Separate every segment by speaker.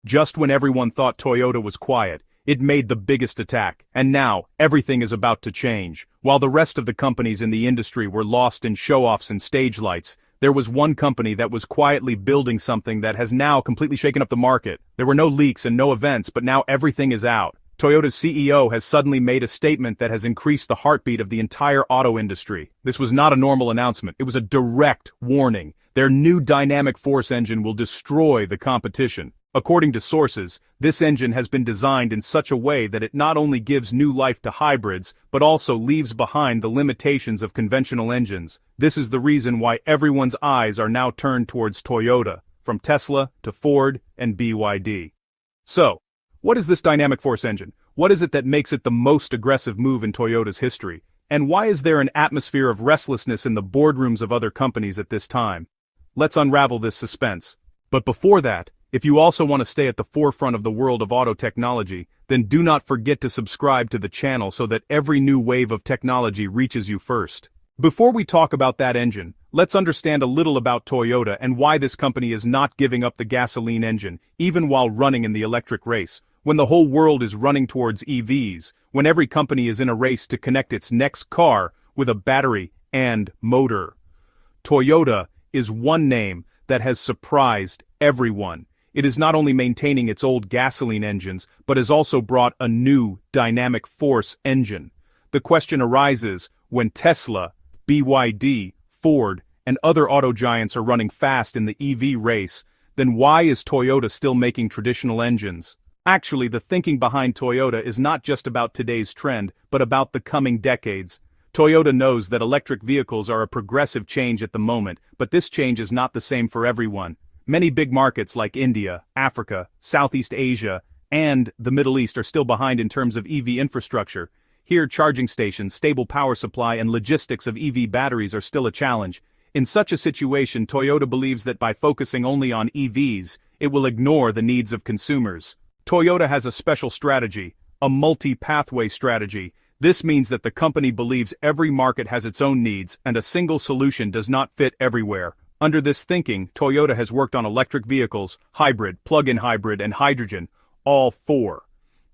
Speaker 1: Just when everyone thought Toyota was quiet, it made the biggest attack, and now, everything is about to change. While the rest of the companies in the industry were lost in show-offs and stage lights, there was one company that was quietly building something that has now completely shaken up the market. There were no leaks and no events, but now everything is out. Toyota's CEO has suddenly made a statement that has increased the heartbeat of the entire auto industry. This was not a normal announcement, it was a direct warning. Their new dynamic force engine will destroy the competition. According to sources, this engine has been designed in such a way that it not only gives new life to hybrids, but also leaves behind the limitations of conventional engines. This is the reason why everyone's eyes are now turned towards Toyota, from Tesla to Ford and BYD. So, what is this dynamic force engine? What is it that makes it the most aggressive move in Toyota's history? And why is there an atmosphere of restlessness in the boardrooms of other companies at this time? Let's unravel this suspense. But before that, if you also want to stay at the forefront of the world of auto technology, then do not forget to subscribe to the channel so that every new wave of technology reaches you first. Before we talk about that engine, let's understand a little about Toyota and why this company is not giving up the gasoline engine, even while running in the electric race. When the whole world is running towards EVs, when every company is in a race to connect its next car with a battery and motor. Toyota is one name that has surprised everyone. It is not only maintaining its old gasoline engines, but has also brought a new dynamic force engine. The question arises, when Tesla, BYD, Ford, and other auto giants are running fast in the EV race, then why is Toyota still making traditional engines? Actually, the thinking behind Toyota is not just about today's trend, but about the coming decades. Toyota knows that electric vehicles are a progressive change at the moment, but this change is not the same for everyone. Many big markets like India, Africa, Southeast Asia, and the Middle East are still behind in terms of EV infrastructure. Here, charging stations, stable power supply, and logistics of EV batteries are still a challenge. In such a situation, Toyota believes that by focusing only on EVs, it will ignore the needs of consumers. Toyota has a special strategy, a multi-pathway strategy. This means that the company believes every market has its own needs, and a single solution does not fit everywhere. Under this thinking, Toyota has worked on electric vehicles, hybrid, plug-in hybrid, and hydrogen, all four.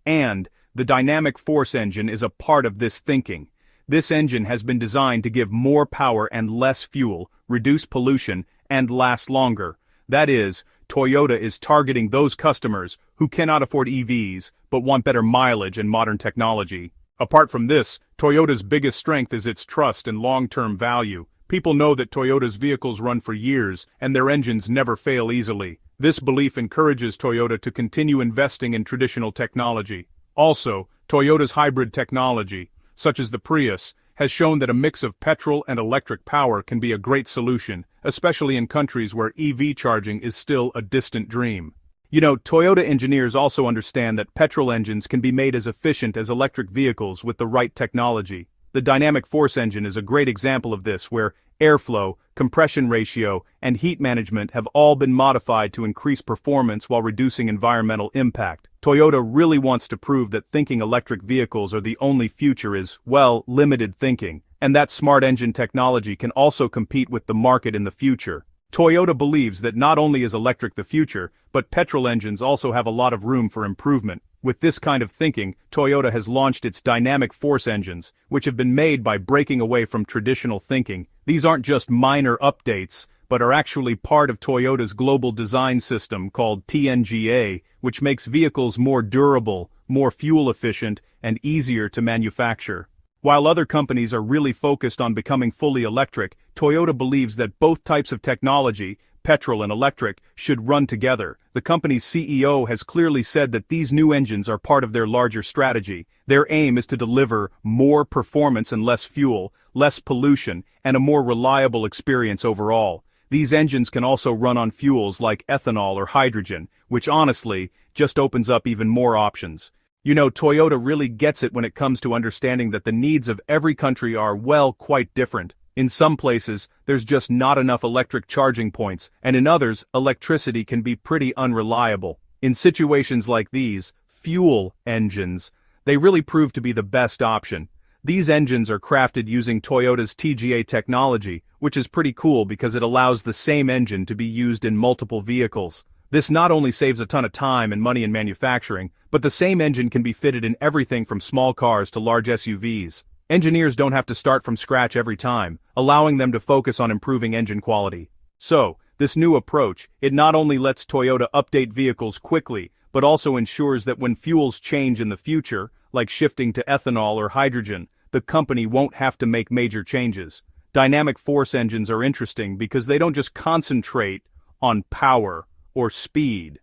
Speaker 1: And the dynamic force engine is a part of this thinking. This engine has been designed to give more power and less fuel, reduce pollution, and last longer. That is, Toyota is targeting those customers who cannot afford EVs but want better mileage and modern technology. Apart from this, Toyota's biggest strength is its trust and long-term value. People know that Toyota's vehicles run for years, and their engines never fail easily. This belief encourages Toyota to continue investing in traditional technology. Also, Toyota's hybrid technology, such as the Prius, has shown that a mix of petrol and electric power can be a great solution, especially in countries where EV charging is still a distant dream. You know, Toyota engineers also understand that petrol engines can be made as efficient as electric vehicles with the right technology. The dynamic force engine is a great example of this, where airflow, compression ratio, and heat management have all been modified to increase performance while reducing environmental impact. Toyota really wants to prove that thinking electric vehicles are the only future is, well, limited thinking, and that smart engine technology can also compete with the market in the future. Toyota believes that not only is electric the future, but petrol engines also have a lot of room for improvement. With this kind of thinking, Toyota has launched its dynamic force engines, which have been made by breaking away from traditional thinking. These aren't just minor updates, but are actually part of Toyota's global design system called TNGA, which makes vehicles more durable, more fuel efficient, and easier to manufacture. While other companies are really focused on becoming fully electric, Toyota believes that both types of technology, petrol and electric, should run together. The company's CEO has clearly said that these new engines are part of their larger strategy. Their aim is to deliver more performance and less fuel, less pollution, and a more reliable experience overall. These engines can also run on fuels like ethanol or hydrogen, which honestly just opens up even more options. You know, Toyota really gets it when it comes to understanding that the needs of every country are, well, quite different. In some places, there's just not enough electric charging points, and in others, electricity can be pretty unreliable. In situations like these, fuel engines, they really prove to be the best option. These engines are crafted using Toyota's TGA technology, which is pretty cool because it allows the same engine to be used in multiple vehicles. This not only saves a ton of time and money in manufacturing, but the same engine can be fitted in everything from small cars to large SUVs. Engineers don't have to start from scratch every time, allowing them to focus on improving engine quality. So, this new approach, it not only lets Toyota update vehicles quickly, but also ensures that when fuels change in the future, like shifting to ethanol or hydrogen, the company won't have to make major changes. Dynamic force engines are interesting because they don't just concentrate on power or speed.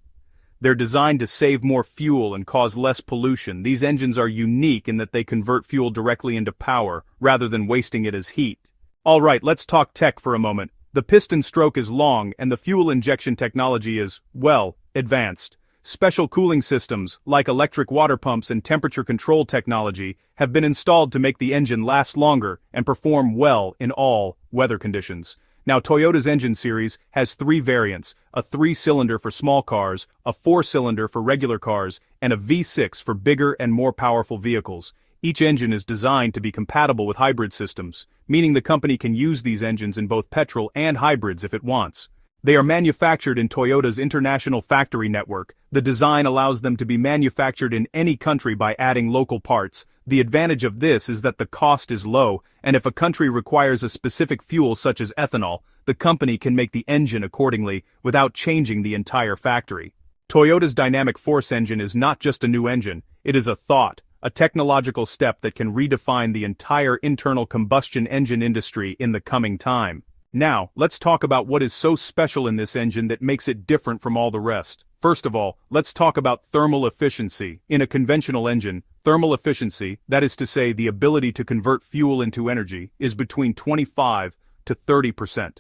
Speaker 1: They're designed to save more fuel and cause less pollution. These engines are unique in that they convert fuel directly into power, rather than wasting it as heat. Alright, let's talk tech for a moment. The piston stroke is long and the fuel injection technology is, well, advanced. Special cooling systems, like electric water pumps and temperature control technology, have been installed to make the engine last longer and perform well in all weather conditions. Now, Toyota's engine series has 3 variants, a 3-cylinder for small cars, a 4-cylinder for regular cars, and a V6 for bigger and more powerful vehicles. Each engine is designed to be compatible with hybrid systems, meaning the company can use these engines in both petrol and hybrids if it wants. They are manufactured in Toyota's international factory network. The design allows them to be manufactured in any country by adding local parts. The advantage of this is that the cost is low, and if a country requires a specific fuel such as ethanol, the company can make the engine accordingly without changing the entire factory. Toyota's dynamic force engine is not just a new engine, it is a thought, a technological step that can redefine the entire internal combustion engine industry in the coming time. Now, let's talk about what is so special in this engine that makes it different from all the rest. First of all, let's talk about thermal efficiency. In a conventional engine, thermal efficiency, that is to say the ability to convert fuel into energy, is between 25 to 30%.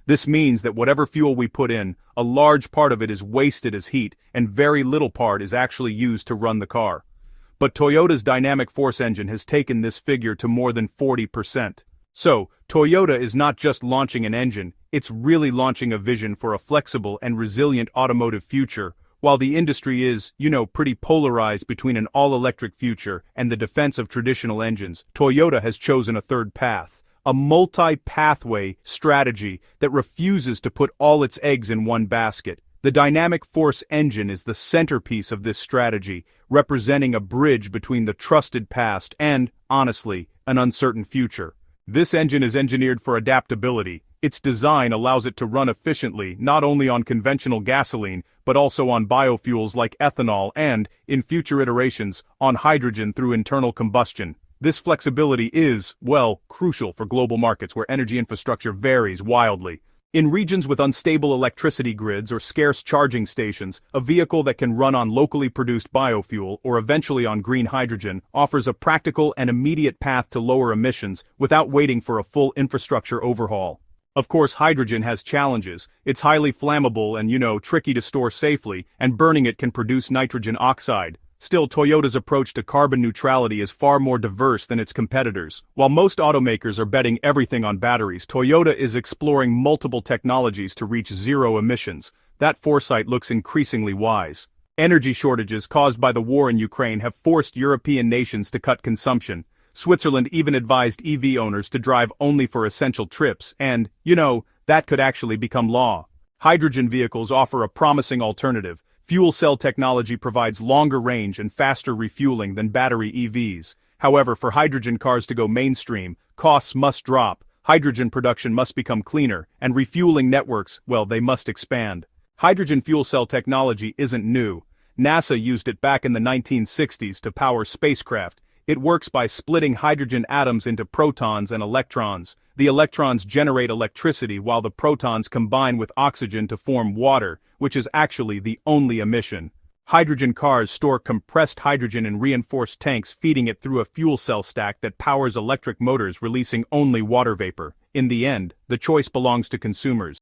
Speaker 1: This means that whatever fuel we put in, a large part of it is wasted as heat, and very little part is actually used to run the car. But Toyota's dynamic force engine has taken this figure to more than 40%. So, Toyota is not just launching an engine, it's really launching a vision for a flexible and resilient automotive future. While the industry is, pretty polarized between an all-electric future and the defense of traditional engines, Toyota has chosen a third path. A multi-pathway strategy that refuses to put all its eggs in one basket. The dynamic force engine is the centerpiece of this strategy, representing a bridge between the trusted past and, honestly, an uncertain future. This engine is engineered for adaptability. Its design allows it to run efficiently not only on conventional gasoline, but also on biofuels like ethanol and, in future iterations, on hydrogen through internal combustion. This flexibility is, well, crucial for global markets where energy infrastructure varies wildly. In regions with unstable electricity grids or scarce charging stations, a vehicle that can run on locally produced biofuel or eventually on green hydrogen offers a practical and immediate path to lower emissions without waiting for a full infrastructure overhaul. Of course, hydrogen has challenges. It's highly flammable and, tricky to store safely, and burning it can produce nitrogen oxide. Still, Toyota's approach to carbon neutrality is far more diverse than its competitors. While most automakers are betting everything on batteries, Toyota is exploring multiple technologies to reach zero emissions. That foresight looks increasingly wise. Energy shortages caused by the war in Ukraine have forced European nations to cut consumption. Switzerland even advised EV owners to drive only for essential trips, and, that could actually become law. Hydrogen vehicles offer a promising alternative. Fuel cell technology provides longer range and faster refueling than battery EVs. However, for hydrogen cars to go mainstream, costs must drop, hydrogen production must become cleaner, and refueling networks, well, they must expand. Hydrogen fuel cell technology isn't new. NASA used it back in the 1960s to power spacecraft. It works by splitting hydrogen atoms into protons and electrons. The electrons generate electricity while the protons combine with oxygen to form water, which is actually the only emission. Hydrogen cars store compressed hydrogen in reinforced tanks, feeding it through a fuel cell stack that powers electric motors, releasing only water vapor. In the end, the choice belongs to consumers.